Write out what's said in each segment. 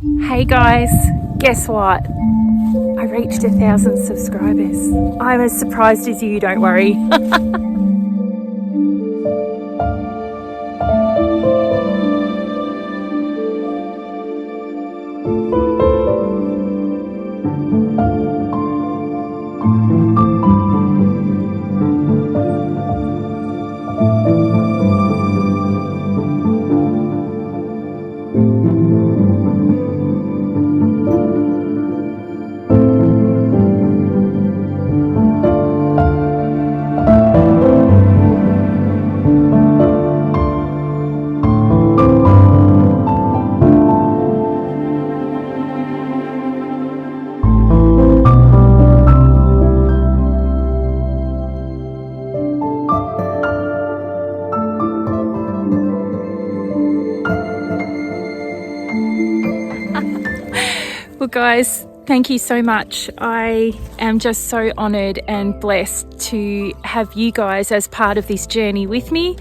Hey guys, guess what? I reached 1,000 subscribers. I'm as surprised as you, don't worry. Well guys, thank you so much. I am just so honoured and blessed to have you guys as part of this journey with me.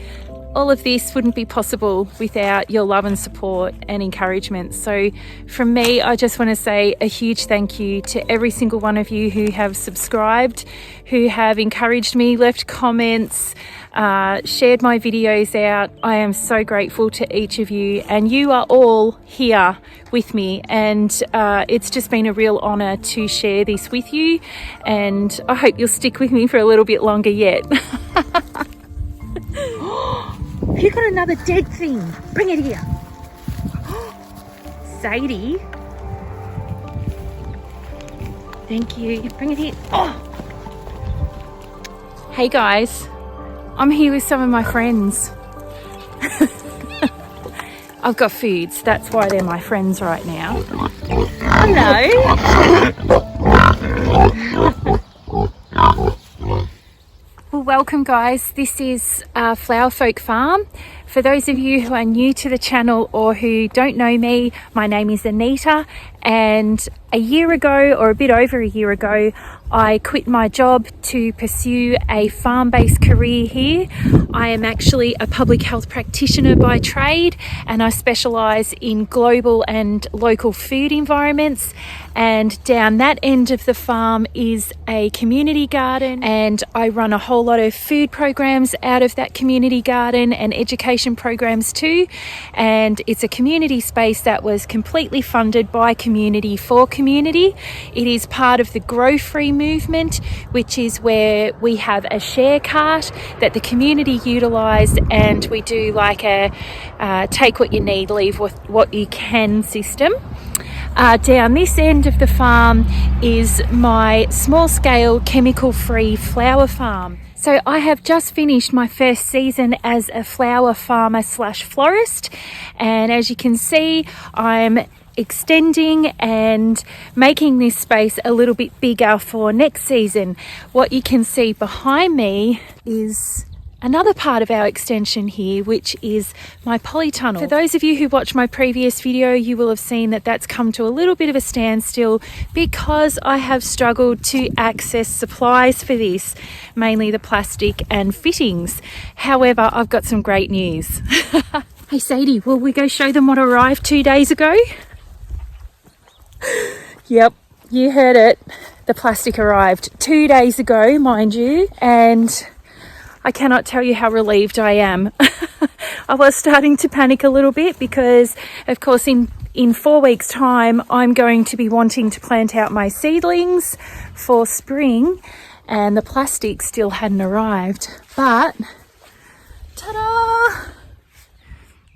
All of this wouldn't be possible without your love and support and encouragement. So from me, I just want to say a huge thank you to every single one of you who have subscribed, who have encouraged me, left comments, shared my videos out. I am so grateful to each of you, and you are all here with me, and it's just been a real honour to share this with you, and I hope you'll stick with me for a little bit longer yet. You got another dead thing. Bring it here. Sadie. Thank you. Bring it here. Oh. Hey guys, I'm here with some of my friends. I've got foods, that's why they're my friends right now. Hello. Well, welcome guys. This is Flowerfolk Farm. For those of you who are new to the channel or who don't know me, my name is Anita, and a year ago, or a bit over a year ago, I quit my job to pursue a farm-based career here. I am actually a public health practitioner by trade, and I specialise in global and local food environments. And down that end of the farm is a community garden, and I run a whole lot of food programs out of that community garden and education programs too. And it's a community space that was completely funded by community for community. It is part of the Grow Free movement, which is where we have a share cart that the community utilise, and we do like a take what you need, leave what you can system. Down this end of the farm is my small-scale chemical-free flower farm. So I have just finished my first season as a flower farmer slash florist, and as you can see, I'm extending and making this space a little bit bigger for next season. What you can see behind me is another part of our extension here, which is my polytunnel. For those of you who watched my previous video, you will have seen that that's come to a little bit of a standstill because I have struggled to access supplies for this, mainly the plastic and fittings. However, I've got some great news. Hey Sadie, will we go show them what arrived 2 days ago? Yep, you heard it. The plastic arrived 2 days ago, mind you, and I cannot tell you how relieved I am. I was starting to panic a little bit because, of course, in 4 weeks' time, I'm going to be wanting to plant out my seedlings for spring, and the plastic still hadn't arrived. But, ta-da!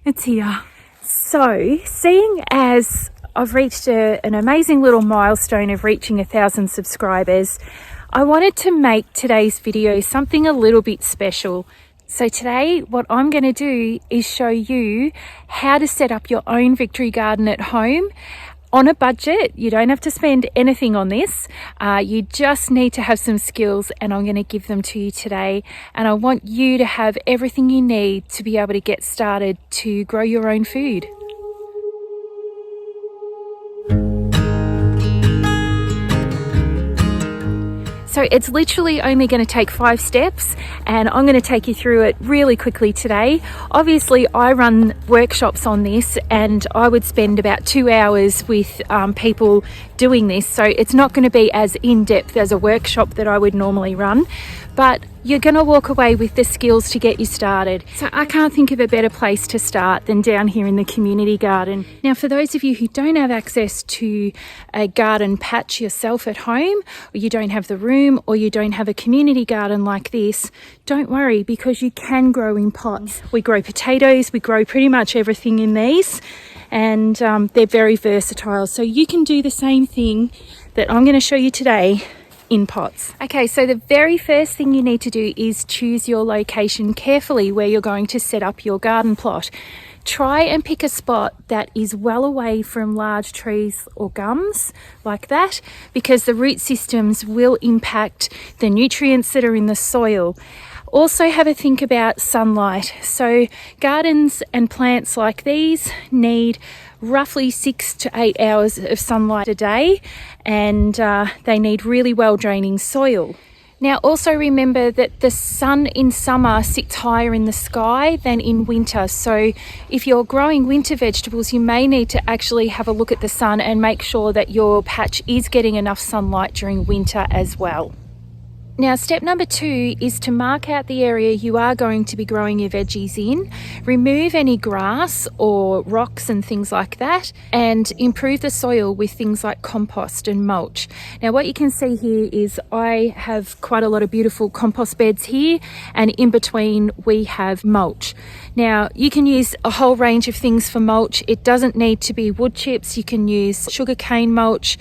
It's here. So, seeing as I've reached an amazing little milestone of reaching 1,000 subscribers, I wanted to make today's video something a little bit special. So today, what I'm going to do is show you how to set up your own victory garden at home on a budget. You don't have to spend anything on this. You just need to have some skills, and I'm going to give them to you today. And I want you to have everything you need to be able to get started to grow your own food. So it's literally only going to take 5 steps, and I'm going to take you through it really quickly today. Obviously, I run workshops on this, and I would spend about 2 hours with people doing this. So it's not going to be as in-depth as a workshop that I would normally run, but you're going to walk away with the skills to get you started. So I can't think of a better place to start than down here in the community garden. Now, for those of you who don't have access to a garden patch yourself at home, or you don't have the room, or you don't have a community garden like this, don't worry, because you can grow in pots. We grow potatoes, we grow pretty much everything in these, and they're very versatile. So you can do the same thing that I'm going to show you today in pots. Okay, so the very first thing you need to do is choose your location carefully where you're going to set up your garden plot. Try and pick a spot that is well away from large trees or gums like that, because the root systems will impact the nutrients that are in the soil. Also have a think about sunlight. So gardens and plants like these need roughly 6 to 8 hours of sunlight a day, and they need really well draining soil. Now also remember that the sun in summer sits higher in the sky than in winter, so if you're growing winter vegetables, you may need to actually have a look at the sun and make sure that your patch is getting enough sunlight during winter as well. Now, step number 2 is to mark out the area you are going to be growing your veggies in, remove any grass or rocks and things like that, and improve the soil with things like compost and mulch. Now, what you can see here is I have quite a lot of beautiful compost beds here, and in between we have mulch. Now, you can use a whole range of things for mulch. It doesn't need to be wood chips. You can use sugarcane mulch,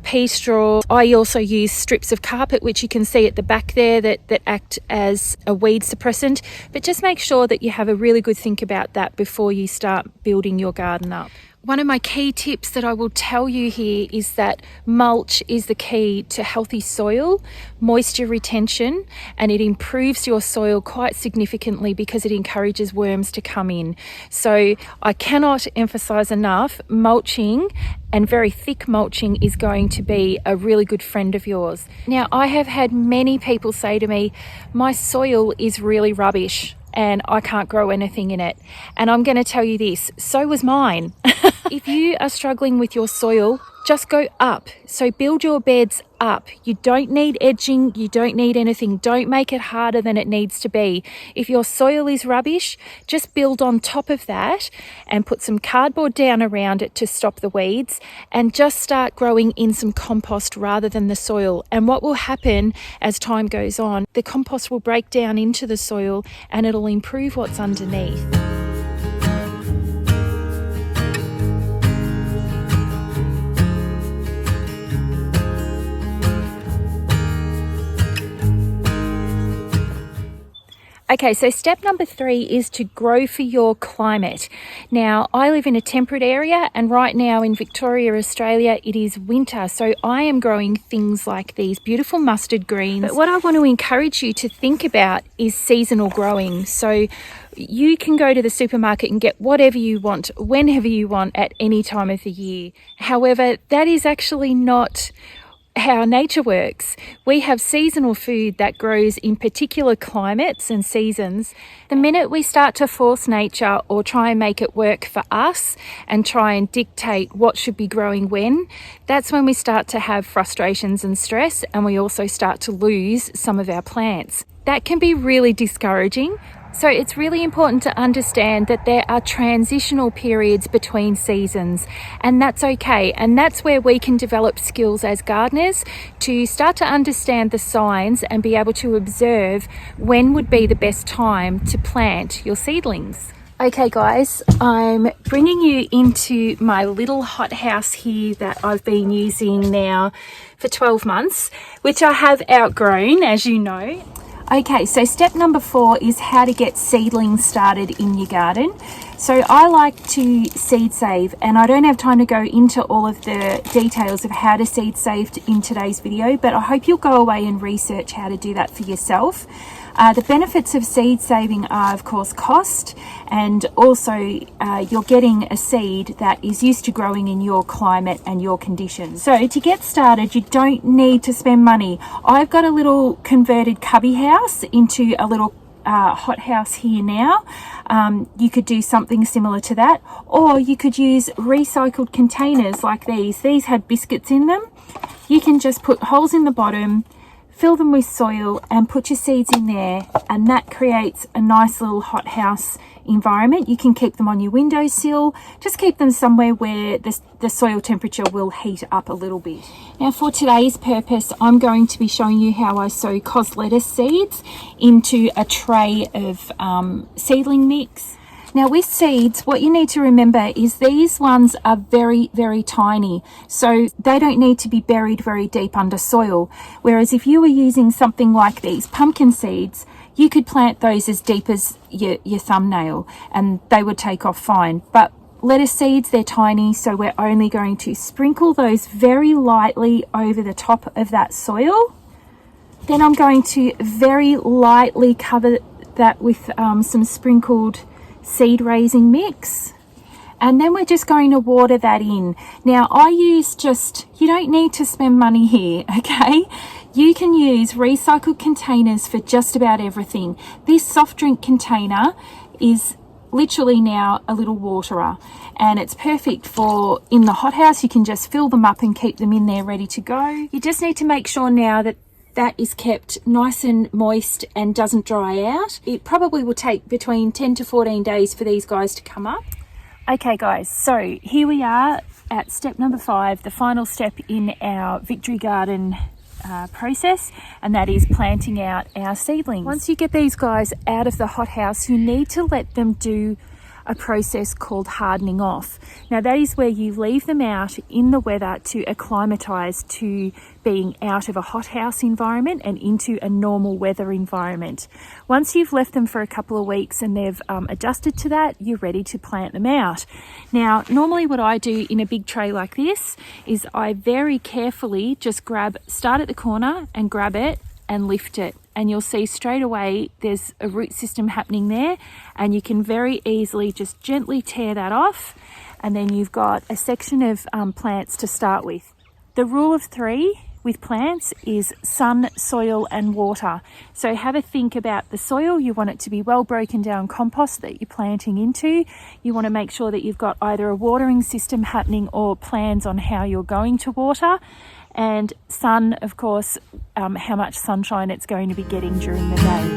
pea straw. I also use strips of carpet, which you can see at the back there, that act as a weed suppressant. But just make sure that you have a really good think about that before you start building your garden up. One of my key tips that I will tell you here is that mulch is the key to healthy soil, moisture retention, and it improves your soil quite significantly because it encourages worms to come in. So I cannot emphasize enough, mulching, and very thick mulching, is going to be a really good friend of yours. Now, I have had many people say to me, my soil is really rubbish and I can't grow anything in it. And I'm going to tell you this, so was mine. If you are struggling with your soil, just go up. So build your beds up. You don't need edging, you don't need anything. Don't make it harder than it needs to be. If your soil is rubbish, just build on top of that and put some cardboard down around it to stop the weeds, and just start growing in some compost rather than the soil. And what will happen as time goes on, the compost will break down into the soil and it'll improve what's underneath. Okay, so step number 3 is to grow for your climate. Now, I live in a temperate area, and right now in Victoria, Australia, it is winter. So I am growing things like these beautiful mustard greens. But what I want to encourage you to think about is seasonal growing. So you can go to the supermarket and get whatever you want, whenever you want, at any time of the year. However, that is actually not how nature works. We have seasonal food that grows in particular climates and seasons. The minute we start to force nature or try and make it work for us and try and dictate what should be growing when, that's when we start to have frustrations and stress, and we also start to lose some of our plants. That can be really discouraging. So it's really important to understand that there are transitional periods between seasons, and that's okay. And that's where we can develop skills as gardeners to start to understand the signs and be able to observe when would be the best time to plant your seedlings. Okay guys, I'm bringing you into my little hothouse here that I've been using now for 12 months, which I have outgrown, as you know. Okay, so step number 4 is how to get seedlings started in your garden. So I like to seed save, and I don't have time to go into all of the details of how to seed save in today's video, but I hope you'll go away and research how to do that for yourself. The benefits of seed saving are, of course, cost, and also you're getting a seed that is used to growing in your climate and your conditions. So to get started, you don't need to spend money. I've got a little converted cubby house into a little hothouse here now. You could do something similar to that, or you could use recycled containers like these. These had biscuits in them. You can just put holes in the bottom, fill them with soil and put your seeds in there, and that creates a nice little hothouse environment. You can keep them on your windowsill. Just keep them somewhere where the soil temperature will heat up a little bit. Now for today's purpose, I'm going to be showing you how I sow cos lettuce seeds into a tray of seedling mix. Now with seeds, what you need to remember is these ones are very, very tiny, so they don't need to be buried very deep under soil. Whereas if you were using something like these pumpkin seeds, you could plant those as deep as your thumbnail and they would take off fine. But lettuce seeds, they're tiny, so we're only going to sprinkle those very lightly over the top of that soil. Then I'm going to very lightly cover that with some sprinkled seed raising mix, and then we're just going to water that in. Now I use you don't need to spend money here, okay? You can use recycled containers for just about everything. This soft drink container is literally now a little waterer, and it's perfect for in the hothouse. You can just fill them up and keep them in there ready to go. You just need to make sure now that is kept nice and moist and doesn't dry out. It probably will take between 10 to 14 days for these guys to come up. Okay guys, so here we are at step number 5, the final step in our victory garden process, and that is planting out our seedlings. Once you get these guys out of the hothouse, you need to let them do a process called hardening off. Now that is where you leave them out in the weather to acclimatise to being out of a hothouse environment and into a normal weather environment. Once you've left them for a couple of weeks and they've adjusted to that, you're ready to plant them out. Now normally what I do in a big tray like this is I very carefully just start at the corner and grab it and lift it, and you'll see straight away there's a root system happening there, and you can very easily just gently tear that off, and then you've got a section of plants to start with. The rule of 3 with plants is sun, soil and water. So have a think about the soil. You want it to be well broken down compost that you're planting into. You want to make sure that you've got either a watering system happening or plans on how you're going to water. And sun, of course, how much sunshine it's going to be getting during the day.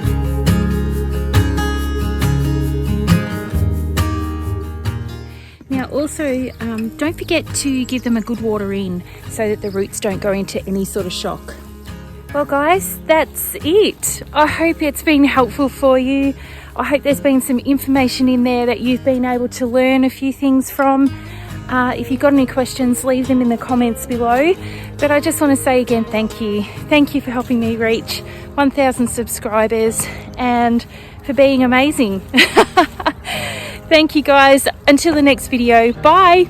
Now also, don't forget to give them a good water in so that the roots don't go into any sort of shock. Well guys, that's it. I hope it's been helpful for you. I hope there's been some information in there that you've been able to learn a few things from. If you've got any questions, leave them in the comments below. But I just want to say again, thank you. Thank you for helping me reach 1,000 subscribers and for being amazing. Thank you guys. Until the next video, bye.